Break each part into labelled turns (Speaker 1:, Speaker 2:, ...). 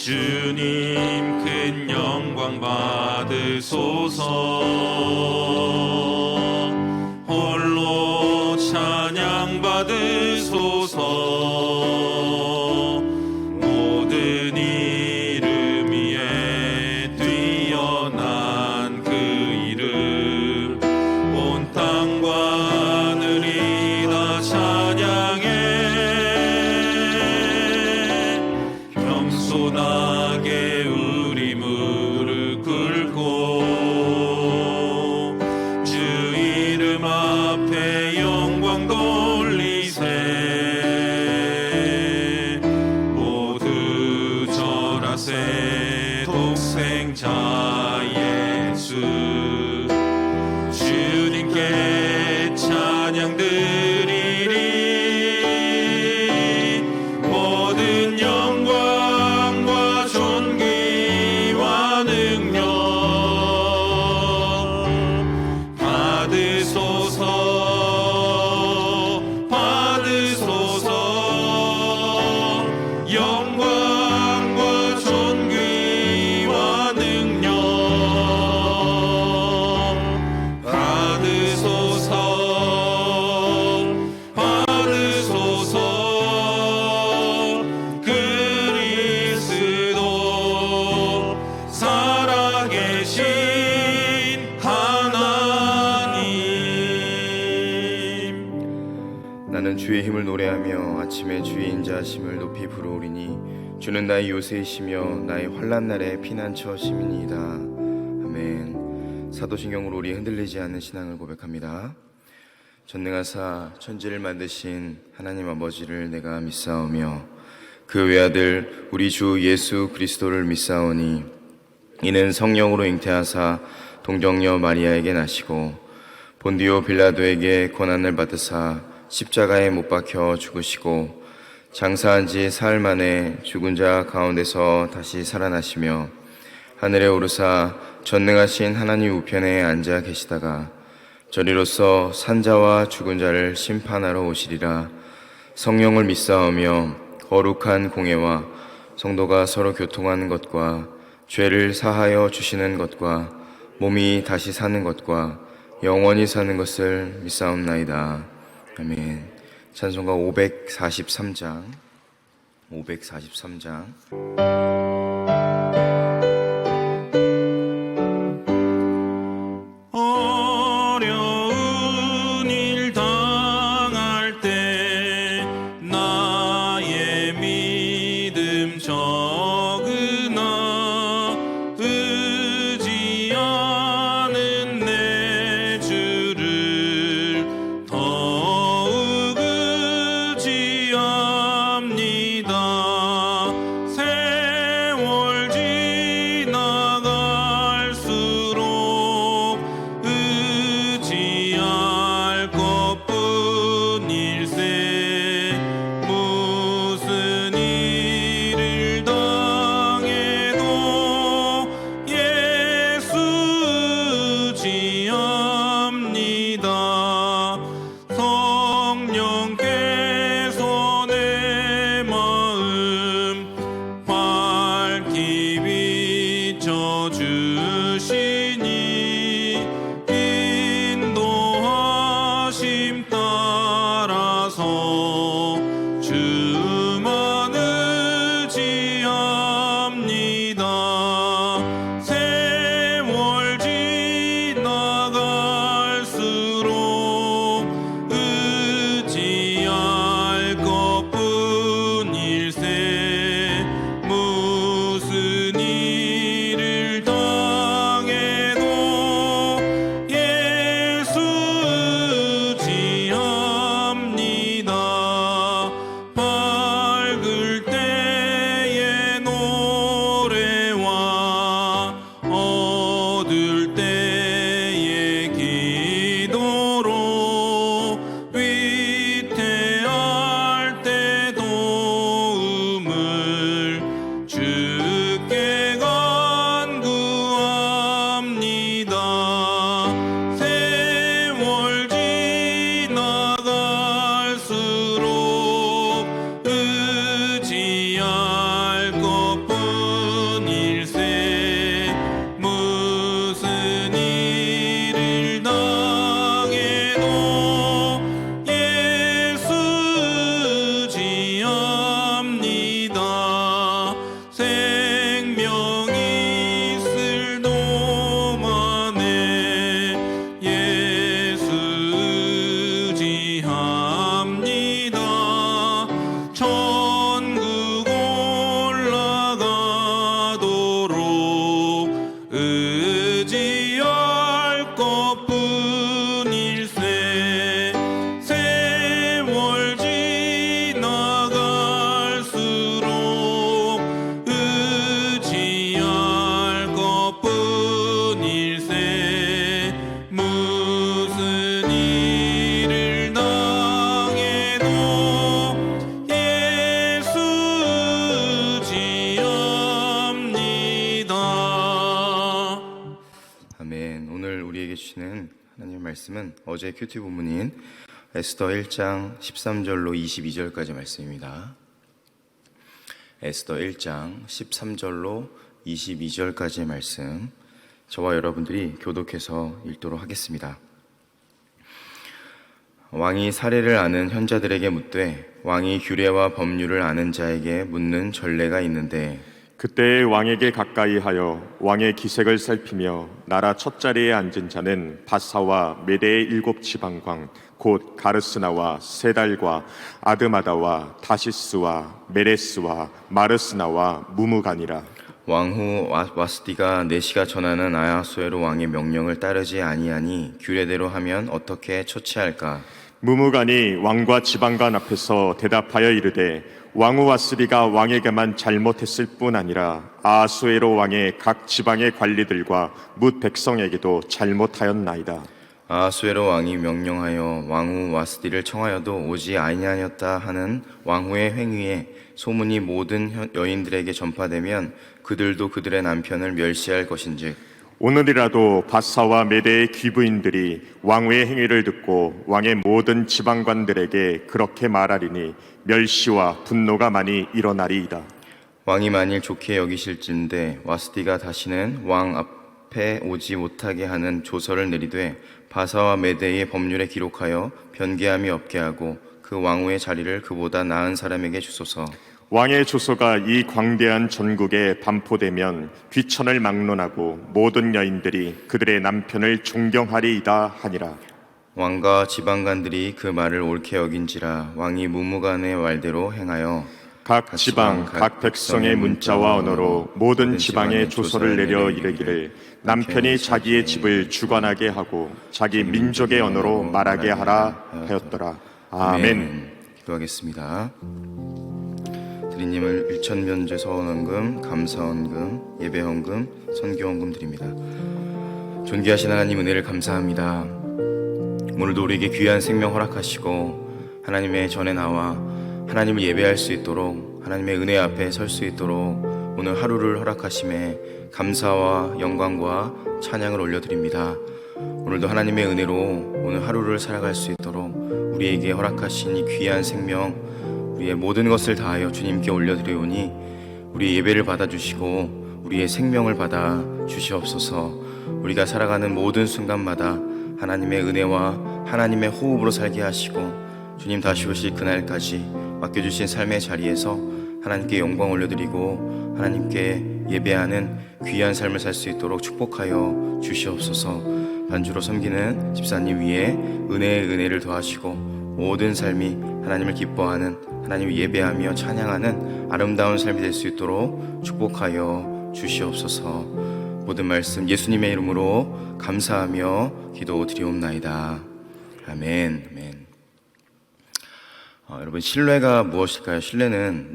Speaker 1: 주님 큰 영광 받으소서. 홀로 찬양 받으소서. 모든 이름 위에 뛰어난 그 이름, 온 땅과 하늘이 다 찬양해. 겸손하게 우리 무릎 꿇고 주 이름 앞에 영광 돌리세. 모두 절하세. 독생자 예수 주님께 찬양 드리리. 모든 영광과 존귀와 능력 받으소서. 받으소서. 영광과 존귀와 능력 받으소서. 받으소서. 그리스도 살아계신 하나님.
Speaker 2: 나는 주의 힘을 노래하며 아침에 주의 인자하심을 높이 부르오리니 주는 나의 요새이시며 나의 환난 날의 피난처심이니이다. 아멘. 사도신경으로 우리 흔들리지 않는 신앙을 고백합니다. 전능하사 천지를 만드신 하나님 아버지를 내가 믿사오며 그 외아들 우리 주 예수 그리스도를 믿사오니 이는 성령으로 잉태하사 동정녀 마리아에게 나시고 본디오 빌라도에게 고난을 받으사 십자가에 못 박혀 죽으시고 장사한 지 사흘 만에 죽은 자 가운데서 다시 살아나시며 하늘에 오르사 전능하신 하나님 우편에 앉아 계시다가 저리로서 산자와 죽은 자를 심판하러 오시리라. 성령을 믿사오며 거룩한 공예와 성도가 서로 교통하는 것과 죄를 사하여 주시는 것과 몸이 다시 사는 것과 영원히 사는 것을 믿사옵나이다. 아멘. 찬송가 543장.
Speaker 1: 어려운 일 당할 때 나의 믿음 적으나 의지하는 내 주를 더욱 의지합니다. 세월
Speaker 2: 주시는 하나님의 말씀은 어제 큐티 본문인 에스더 1장 13절로 22절까지 말씀입니다. 에스더 1장 13절로 22절까지의 말씀, 저와 여러분들이 교독해서 읽도록 하겠습니다. 왕이 사례를 아는 현자들에게 묻되 왕이 규례와 법률을 아는 자에게 묻는 전례가 있는데,
Speaker 3: 그때 왕에게 가까이 하여 왕의 기색을 살피며 나라 첫자리에 앉은 자는 바사와 메대의 7 지방광 곧 가르스나와 세달과 아드마다와 다시스와 메레스와 마르스나와 무무간이라.
Speaker 2: 왕후 와스디가 내시가 전하는 아하수에로 왕의 명령을 따르지 아니하니 규례대로 하면 어떻게 처치할까?
Speaker 3: 무무간이 왕과 지방관 앞에서 대답하여 이르되 왕후 와스디가 왕에게만 잘못했을 뿐 아니라 아하수에로 왕의 각 지방의 관리들과 뭇 백성에게도 잘못하였나이다.
Speaker 2: 아하수에로 왕이 명령하여 왕후 와스디를 청하여도 오지 아니하였다 하는 왕후의 행위에 소문이 모든 여인들에게 전파되면 그들도 그들의 남편을 멸시할 것인즉,
Speaker 3: 오늘이라도 바사와 메대의 귀부인들이 왕후의 행위를 듣고 왕의 모든 지방관들에게 그렇게 말하리니 멸시와 분노가 많이 일어나리이다.
Speaker 2: 왕이 만일 좋게 여기실진데 와스디가 다시는 왕 앞에 오지 못하게 하는 조서를 내리되 바사와 메대의 법률에 기록하여 변개함이 없게 하고 그 왕후의 자리를 그보다 나은 사람에게 주소서.
Speaker 3: 왕의 조서가 이 광대한 전국에 반포되면 귀천을 막론하고 모든 여인들이 그들의 남편을 존경하리이다 하니라.
Speaker 2: 왕과 지방관들이 그 말을 옳게 여긴지라 왕이 무무간의 말대로 행하여
Speaker 3: 각 지방 각 백성의 문자와 언어로 모든 지방에 조서를 내려 이르기를 남편이 자기의 집을 주관하게 하고 자기 민족의 언어로 말하게 하라 하였더라. 아멘.
Speaker 2: 기도하겠습니다. 드리님을 일천면제 서원헌금, 감사헌금, 예배헌금, 선교헌금 드립니다. 존귀하신 하나님, 은혜를 감사합니다. 오늘도 우리에게 귀한 생명 허락하시고 하나님의 전에 나와 하나님을 예배할 수 있도록, 하나님의 은혜 앞에 설 수 있도록 오늘 하루를 허락하심에 감사와 영광과 찬양을 올려드립니다. 오늘도 하나님의 은혜로 오늘 하루를 살아갈 수 있도록 우리에게 허락하신 이 귀한 생명, 우리의 모든 것을 다하여 주님께 올려드리오니 우리의 예배를 받아주시고 우리의 생명을 받아 주시옵소서. 우리가 살아가는 모든 순간마다 하나님의 은혜와 하나님의 호흡으로 살게 하시고 주님 다시 오실 그날까지 맡겨주신 삶의 자리에서 하나님께 영광 올려드리고 하나님께 예배하는 귀한 삶을 살 수 있도록 축복하여 주시옵소서. 반주로 섬기는 집사님 위에 은혜의 은혜를 더하시고 모든 삶이 하나님을 기뻐하는, 하나님을 예배하며 찬양하는 아름다운 삶이 될 수 있도록 축복하여 주시옵소서. 모든 말씀 예수님의 이름으로 감사하며 기도드리옵나이다. 아멘. 아멘. 여러분, 신뢰가 무엇일까요? 신뢰는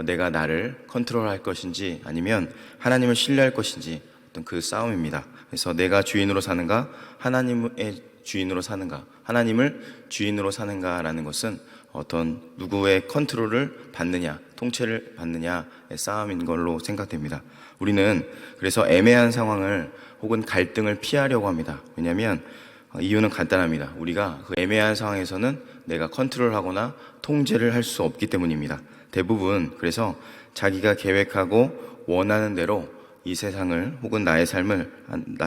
Speaker 2: 내가 나를 컨트롤할 것인지 아니면 하나님을 신뢰할 것인지 어떤 그 싸움입니다. 그래서 내가 주인으로 사는가, 하나님의 주인으로 사는가, 하나님을 주인으로 사는가라는 것은 어떤 누구의 컨트롤을 받느냐, 통치를 받느냐의 싸움인 걸로 생각됩니다. 우리는 그래서 애매한 상황을 혹은 갈등을 피하려고 합니다. 왜냐하면 이유는 간단합니다. 우리가 그 애매한 상황에서는 내가 컨트롤하거나 통제를 할 수 없기 때문입니다. 대부분 그래서 자기가 계획하고 원하는 대로 이 세상을 혹은 나의 삶을,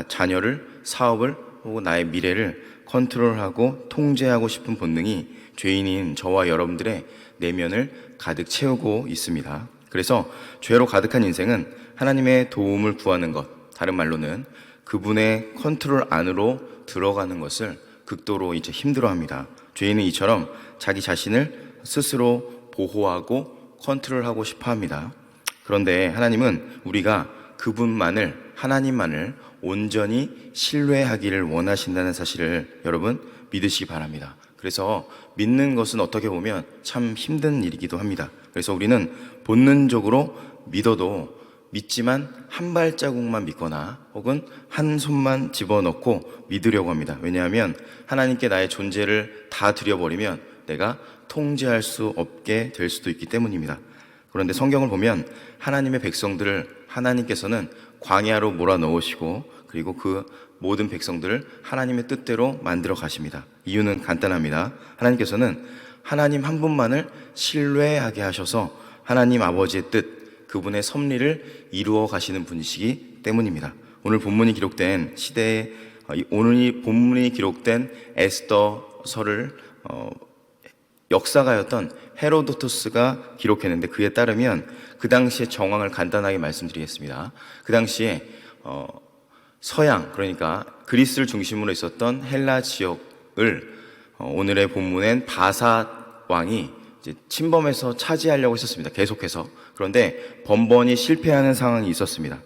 Speaker 2: 자녀를, 사업을 혹은 나의 미래를 컨트롤하고 통제하고 싶은 본능이 죄인인 저와 여러분들의 내면을 가득 채우고 있습니다. 그래서 죄로 가득한 인생은 하나님의 도움을 구하는 것, 다른 말로는 그분의 컨트롤 안으로 들어가는 것을 극도로 이제 힘들어합니다. 죄인은 이처럼 자기 자신을 스스로 보호하고 컨트롤하고 싶어합니다. 그런데 하나님은 우리가 그분만을, 하나님만을 온전히 신뢰하기를 원하신다는 사실을 여러분 믿으시기 바랍니다. 그래서 믿는 것은 어떻게 보면 참 힘든 일이기도 합니다. 그래서 우리는 본능적으로 믿어도 믿지만 한 발자국만 믿거나 혹은 한 손만 집어넣고 믿으려고 합니다. 왜냐하면 하나님께 나의 존재를 다 드려버리면 내가 통제할 수 없게 될 수도 있기 때문입니다. 그런데 성경을 보면 하나님의 백성들을 하나님께서는 광야로 몰아넣으시고 그리고 그 모든 백성들을 하나님의 뜻대로 만들어 가십니다. 이유는 간단합니다. 하나님께서는 하나님 한 분만을 신뢰하게 하셔서 하나님 아버지의 뜻, 그분의 섭리를 이루어 가시는 분이시기 때문입니다. 오늘 본문이 기록된 시대에 오늘 본문이 기록된 에스더서를 역사가였던 헤로도토스가 기록했는데, 그에 따르면 그 당시의 정황을 간단하게 말씀드리겠습니다. 그 당시에 서양, 그러니까 그리스를 중심으로 있었던 헬라 지역을 오늘의 본문엔 바사 왕이 이제 침범해서 차지하려고 했었습니다. 계속해서. 그런데 번번이 실패하는 상황이 있었습니다.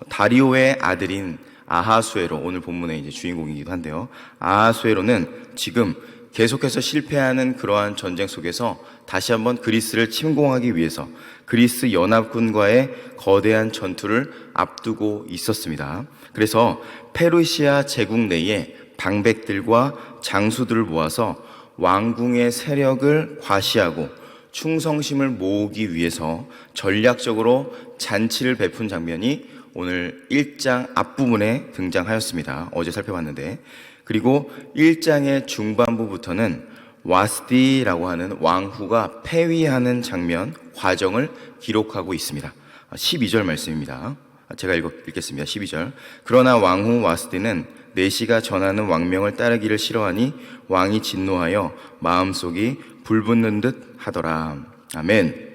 Speaker 2: 다리오의 아들인 아하수에로, 오늘 본문의 이제 주인공이기도 한데요. 아하수에로는 지금 계속해서 실패하는 그러한 전쟁 속에서 다시 한번 그리스를 침공하기 위해서 그리스 연합군과의 거대한 전투를 앞두고 있었습니다. 그래서 페르시아 제국 내에 방백들과 장수들을 모아서 왕궁의 세력을 과시하고 충성심을 모으기 위해서 전략적으로 잔치를 베푼 장면이 오늘 1장 앞부분에 등장하였습니다. 어제 살펴봤는데, 그리고 1장의 중반부부터는 와스디라고 하는 왕후가 폐위하는 장면, 과정을 기록하고 있습니다. 12절 말씀입니다. 제가 읽겠습니다. 12절. 그러나 왕후 와스디는 내시가 전하는 왕명을 따르기를 싫어하니 왕이 진노하여 마음속이 불붙는 듯 하더라. 아멘.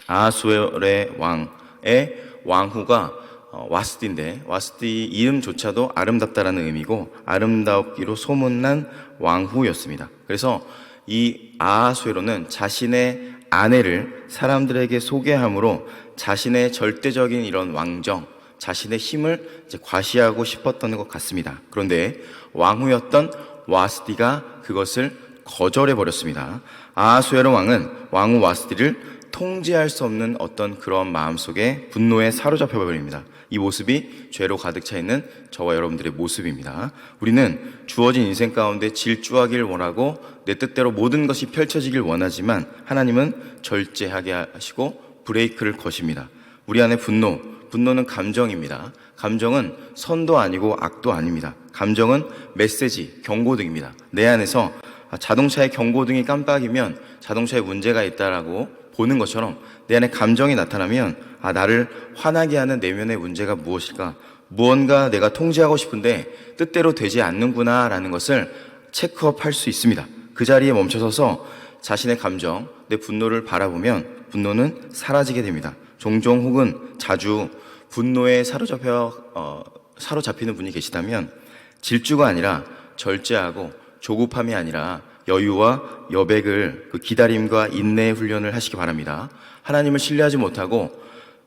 Speaker 2: 아하수에로의 왕의 왕후가 와스디인데, 와스디 이름조차도 아름답다라는 의미고 아름답기로 소문난 왕후였습니다. 그래서 이 아하수에로는 자신의 아내를 사람들에게 소개함으로 자신의 절대적인 이런 왕정, 자신의 힘을 이제 과시하고 싶었던 것 같습니다. 그런데 왕후였던 와스디가 그것을 거절해 버렸습니다. 아하수에로 왕은 왕후 와스디를 통제할 수 없는 어떤 그런 마음속에 분노에 사로잡혀 버립니다. 이 모습이 죄로 가득 차 있는 저와 여러분들의 모습입니다. 우리는 주어진 인생 가운데 질주하길 원하고 내 뜻대로 모든 것이 펼쳐지길 원하지만 하나님은 절제하게 하시고 브레이크를 거십니다. 우리 안에 분노는 감정입니다. 감정은 선도 아니고 악도 아닙니다. 감정은 메시지, 경고등입니다. 내 안에서 자동차의 경고등이 깜빡이면 자동차에 문제가 있다라고 보는 것처럼 내 안에 감정이 나타나면 나를 화나게 하는 내면의 문제가 무엇일까? 무언가 내가 통제하고 싶은데 뜻대로 되지 않는구나 라는 것을 체크업 할 수 있습니다. 그 자리에 멈춰서서 자신의 감정, 내 분노를 바라보면 분노는 사라지게 됩니다. 종종 혹은 자주 분노에 사로잡히는 분이 계시다면 질주가 아니라 절제하고 조급함이 아니라 여유와 여백을, 그 기다림과 인내의 훈련을 하시기 바랍니다. 하나님을 신뢰하지 못하고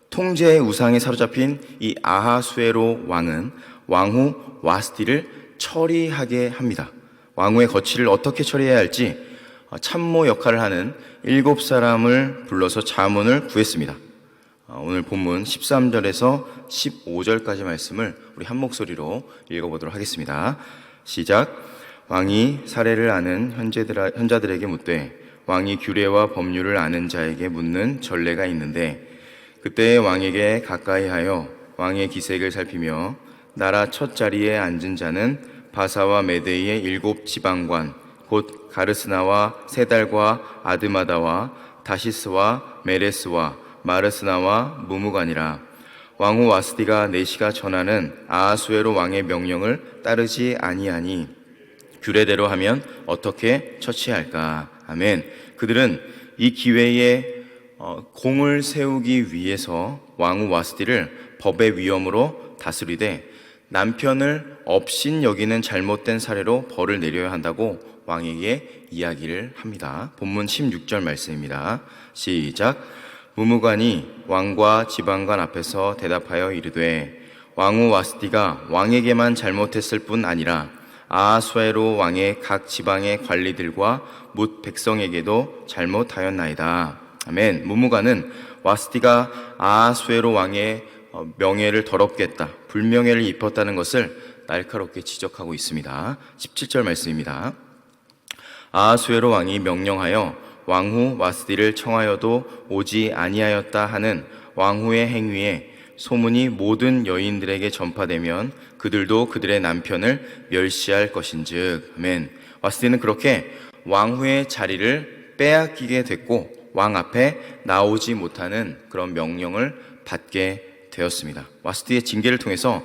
Speaker 2: 통제의 우상에 사로잡힌 이 아하수에로 왕은 왕후 와스디를 처리하게 합니다. 왕후의 거취를 어떻게 처리해야 할지 참모 역할을 하는 7사람을 불러서 자문을 구했습니다. 오늘 본문 13절에서 15절까지 말씀을 우리 한 목소리로 읽어보도록 하겠습니다. 시작. 왕이 사례를 아는 현자들에게 묻되 왕이 규례와 법률을 아는 자에게 묻는 전례가 있는데, 그때 왕에게 가까이하여 왕의 기색을 살피며 나라 첫 자리에 앉은 자는 바사와 메대의 7 지방관 곧 가르스나와 세달과 아드마다와 다시스와 메레스와 마르스나와 무무간이라. 왕후 와스디가 내시가 전하는 아하수에로 왕의 명령을 따르지 아니하니 규례대로 하면 어떻게 처치할까? 아멘. 그들은 이 기회에 공을 세우기 위해서 왕후 와스디를 법의 위엄으로 다스리되 남편을 업신 여기는 잘못된 사례로 벌을 내려야 한다고 왕에게 이야기를 합니다. 본문 16절 말씀입니다. 시작. 무무관이 왕과 지방관 앞에서 대답하여 이르되 왕후 와스디가 왕에게만 잘못했을 뿐 아니라 아하수에로 왕의 각 지방의 관리들과 뭇 백성에게도 잘못하였나이다. 아멘. 무무관은 와스디가 아하수에로 왕의 명예를 더럽게 했다, 불명예를 입혔다는 것을 날카롭게 지적하고 있습니다. 17절 말씀입니다. 아하수에로 왕이 명령하여 왕후 와스디를 청하여도 오지 아니하였다 하는 왕후의 행위에 소문이 모든 여인들에게 전파되면 그들도 그들의 남편을 멸시할 것인즉. 아멘. 와스디는 그렇게 왕후의 자리를 빼앗기게 됐고 왕 앞에 나오지 못하는 그런 명령을 받게 되었습니다. 와스디의 징계를 통해서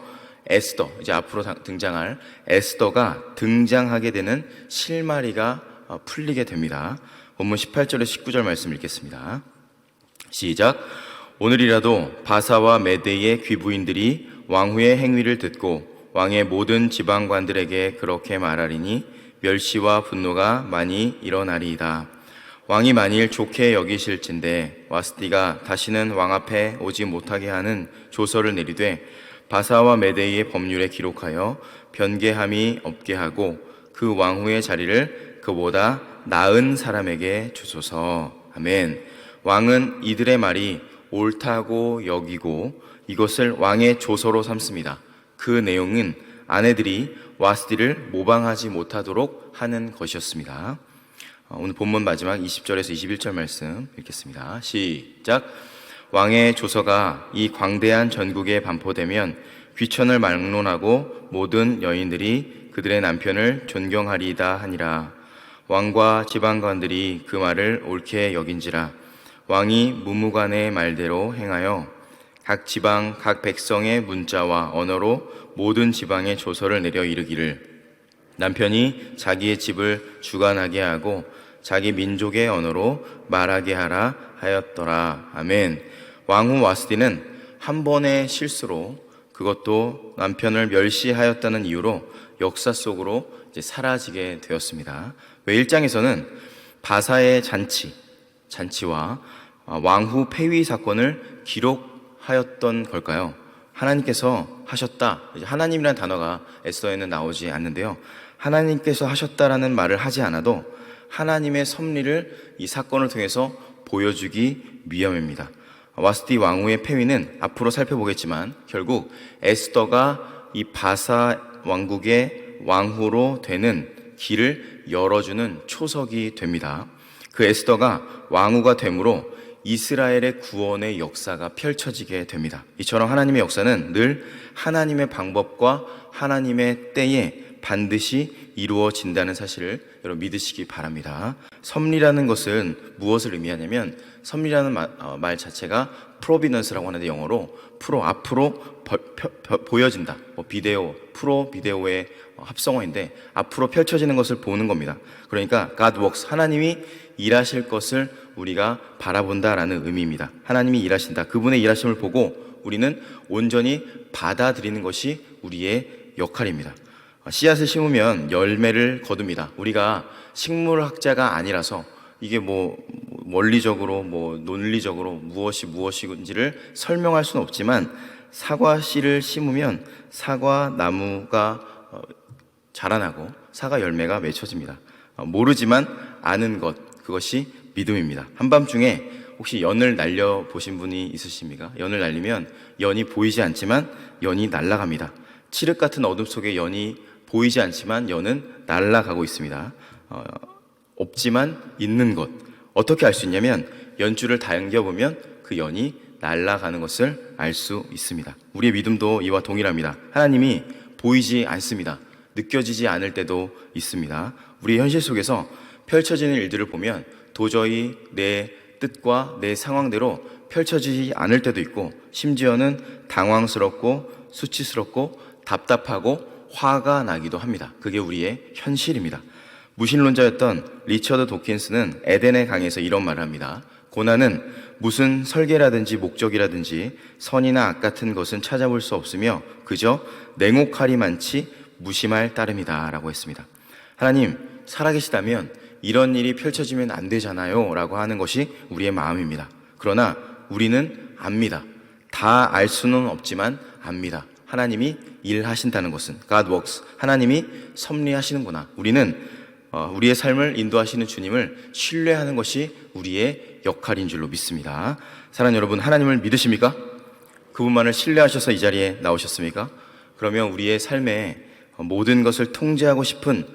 Speaker 2: 에스더, 이제 앞으로 등장할 에스더가 등장하게 되는 실마리가 풀리게 됩니다. 본문 18절에 19절 말씀 읽겠습니다. 시작. 오늘이라도 바사와 메대의 귀부인들이 왕후의 행위를 듣고 왕의 모든 지방관들에게 그렇게 말하리니 멸시와 분노가 많이 일어나리이다. 왕이 만일 좋게 여기실진데 와스디가 다시는 왕 앞에 오지 못하게 하는 조서를 내리되 바사와 메대의 법률에 기록하여 변개함이 없게 하고 그 왕후의 자리를 그보다 나은 사람에게 주소서. 아멘. 왕은 이들의 말이 옳다고 여기고 이것을 왕의 조서로 삼습니다. 그 내용은 아내들이 와스디를 모방하지 못하도록 하는 것이었습니다. 오늘 본문 마지막 20절에서 21절 말씀 읽겠습니다. 시작. 왕의 조서가 이 광대한 전국에 반포되면 귀천을 막론하고 모든 여인들이 그들의 남편을 존경하리이다 하니라. 왕과 지방관들이 그 말을 옳게 여긴지라. 왕이 무무간의 말대로 행하여 각 지방 각 백성의 문자와 언어로 모든 지방에 조서를 내려 이르기를 남편이 자기의 집을 주관하게 하고 자기 민족의 언어로 말하게 하라 하였더라. 아멘. 왕후 와스디는 한 번의 실수로, 그것도 남편을 멸시하였다는 이유로 역사 속으로 이제 사라지게 되었습니다. 왜 1장에서는 바사의 잔치와 왕후 폐위 사건을 기록하였던 걸까요? 하나님께서 하셨다. 하나님이라는 단어가 에스더에는 나오지 않는데요. 하나님께서 하셨다라는 말을 하지 않아도 하나님의 섭리를 이 사건을 통해서 보여주기 위함입니다. 와스디 왕후의 폐위는 앞으로 살펴보겠지만 결국 에스더가 이 바사 왕국의 왕후로 되는 길을 열어주는 초석이 됩니다. 그 에스더가 왕후가 되므로 이스라엘의 구원의 역사가 펼쳐지게 됩니다. 이처럼 하나님의 역사는 늘 하나님의 방법과 하나님의 때에 반드시 이루어진다는 사실을 여러분 믿으시기 바랍니다. 섭리라는 것은 무엇을 의미하냐면 섭리라는 말 자체가 프로비넌스라고 하는데 영어로 앞으로 보여진다. 비데오, 비데오의 합성어인데 앞으로 펼쳐지는 것을 보는 겁니다. 그러니까 God works, 하나님이 일하실 것을 우리가 바라본다라는 의미입니다. 하나님이 일하신다. 그분의 일하심을 보고 우리는 온전히 받아들이는 것이 우리의 역할입니다. 씨앗을 심으면 열매를 거둡니다. 우리가 식물학자가 아니라서 이게 원리적으로 논리적으로 무엇인지를 설명할 수는 없지만 사과 씨를 심으면 사과 나무가 자라나고 사과 열매가 맺혀집니다. 모르지만 아는 것, 그것이 믿음입니다. 한밤중에 혹시 연을 날려 보신 분이 있으십니까? 연을 날리면 연이 보이지 않지만 연이 날아갑니다. 칠흑 같은 어둠 속에 연이 보이지 않지만 연은 날아가고 있습니다. 없지만 있는 것. 어떻게 알 수 있냐면 연줄을 당겨보면 그 연이 날아가는 것을 알 수 있습니다. 우리의 믿음도 이와 동일합니다. 하나님이 보이지 않습니다. 느껴지지 않을 때도 있습니다. 우리 현실 속에서 펼쳐지는 일들을 보면 도저히 내 뜻과 내 상황대로 펼쳐지지 않을 때도 있고 심지어는 당황스럽고 수치스럽고 답답하고 화가 나기도 합니다. 그게 우리의 현실입니다. 무신론자였던 리처드 도킨스는 에덴의 강에서 이런 말을 합니다. 고난은 무슨 설계라든지 목적이라든지 선이나 악 같은 것은 찾아볼 수 없으며 그저 냉혹하리 많지 무심할 따름이다 라고 했습니다. 하나님 살아계시다면 이런 일이 펼쳐지면 안 되잖아요 라고 하는 것이 우리의 마음입니다. 그러나 우리는 압니다. 다 알 수는 없지만 압니다. 하나님이 일하신다는 것은 God works, 하나님이 섭리하시는구나. 우리는 우리의 삶을 인도하시는 주님을 신뢰하는 것이 우리의 역할인 줄로 믿습니다. 사랑하는 여러분, 하나님을 믿으십니까? 그분만을 신뢰하셔서 이 자리에 나오셨습니까? 그러면 우리의 삶에 모든 것을 통제하고 싶은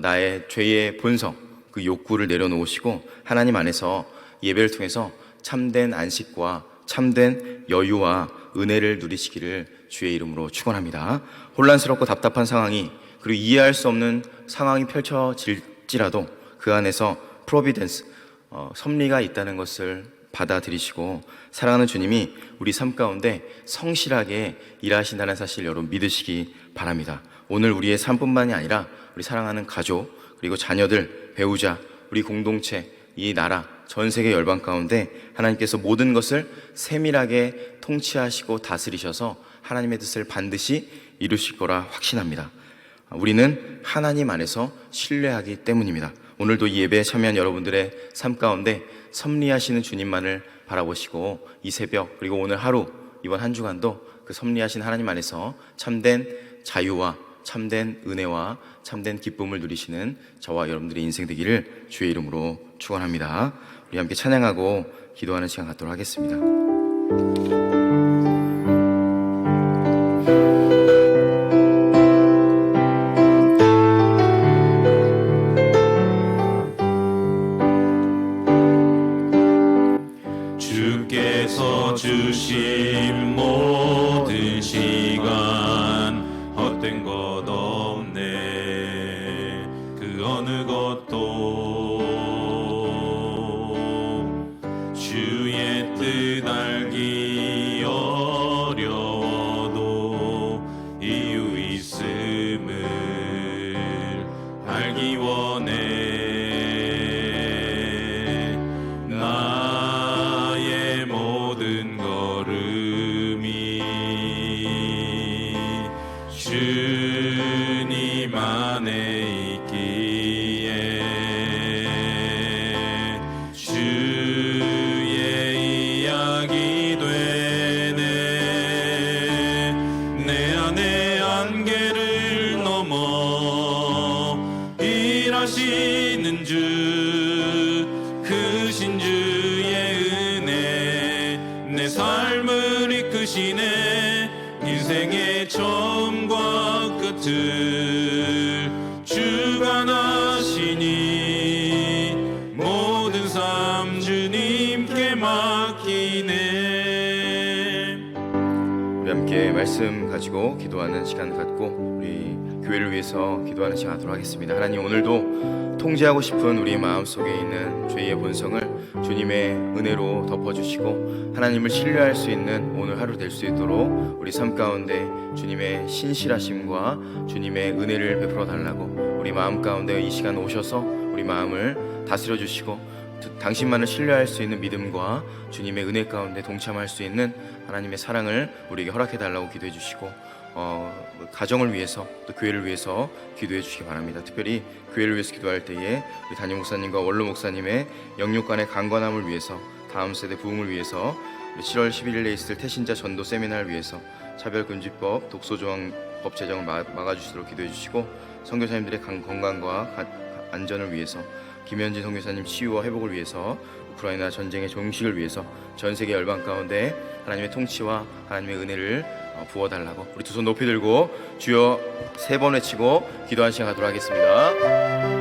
Speaker 2: 나의 죄의 본성, 그 욕구를 내려놓으시고 하나님 안에서 예배를 통해서 참된 안식과 참된 여유와 은혜를 누리시기를 주의 이름으로 축원합니다. 혼란스럽고 답답한 상황이 그리고 이해할 수 없는 상황이 펼쳐질지라도 그 안에서 프로비던스, 섭리가 있다는 것을 받아들이시고 사랑하는 주님이 우리 삶 가운데 성실하게 일하신다는 사실 여러분 믿으시기 바랍니다. 오늘 우리의 삶뿐만이 아니라 우리 사랑하는 가족, 그리고 자녀들, 배우자, 우리 공동체, 이 나라, 전 세계 열방 가운데 하나님께서 모든 것을 세밀하게 통치하시고 다스리셔서 하나님의 뜻을 반드시 이루실 거라 확신합니다. 우리는 하나님 안에서 신뢰하기 때문입니다. 오늘도 이 예배에 참여한 여러분들의 삶 가운데 섭리하시는 주님만을 바라보시고 이 새벽 그리고 오늘 하루 이번 한 주간도 그 섭리하신 하나님 안에서 참된 자유와 참된 은혜와 참된 기쁨을 누리시는 저와 여러분들의 인생 되기를 주의 이름으로 축원합니다. 우리 함께 찬양하고 기도하는 시간 갖도록 하겠습니다.
Speaker 1: 주께서 주신 모든 시간 헛된 것 없네. 그 어느 것도 주의 뜻 알기 어려워도 이유 있음을 알기 원해. 나의 모든 걸음이 주님 안에 있기에 주의 이야기 되네. 내 안의 안개를 넘어 일하시는 주, 크신 주의 은혜 내 삶을 이끄시네. 인생의 처음과 끝을 주관하시니 모든 삶 주님께 맡기네.
Speaker 2: 우리 함께 말씀 가지고 기도하는 시간 갖고 우리 교회를 위해서 기도하는 시간 갖도록 하겠습니다. 하나님, 오늘도 통제하고 싶은 우리 마음속에 있는 죄의 본성을 주님의 은혜로 덮어주시고 하나님을 신뢰할 수 있는 오늘 하루 될 수 있도록 우리 삶 가운데 주님의 신실하심과 주님의 은혜를 베풀어 달라고 우리 마음 가운데 이 시간 오셔서 우리 마음을 다스려 주시고 당신만을 신뢰할 수 있는 믿음과 주님의 은혜 가운데 동참할 수 있는 하나님의 사랑을 우리에게 허락해 달라고 기도해 주시고 가정을 위해서 또 교회를 위해서 기도해 주시기 바랍니다. 특별히 교회를 위해서 기도할 때에 우리 담임 목사님과 원로 목사님의 영육간의 강건함을 위해서, 다음 세대 부흥을 위해서, 7월 11일에 있을 태신자 전도 세미나를 위해서 차별금지법, 독소조항법 제정을 막아주시도록 기도해 주시고, 선교사님들의 건강과 안전을 위해서, 김현진 선교사님 치유와 회복을 위해서, 우크라이나 전쟁의 종식을 위해서 전 세계 열방 가운데 하나님의 통치와 하나님의 은혜를 부어달라고 우리 두 손 높이 들고 주여 3번 외치고 기도하는 시간 가도록 하겠습니다.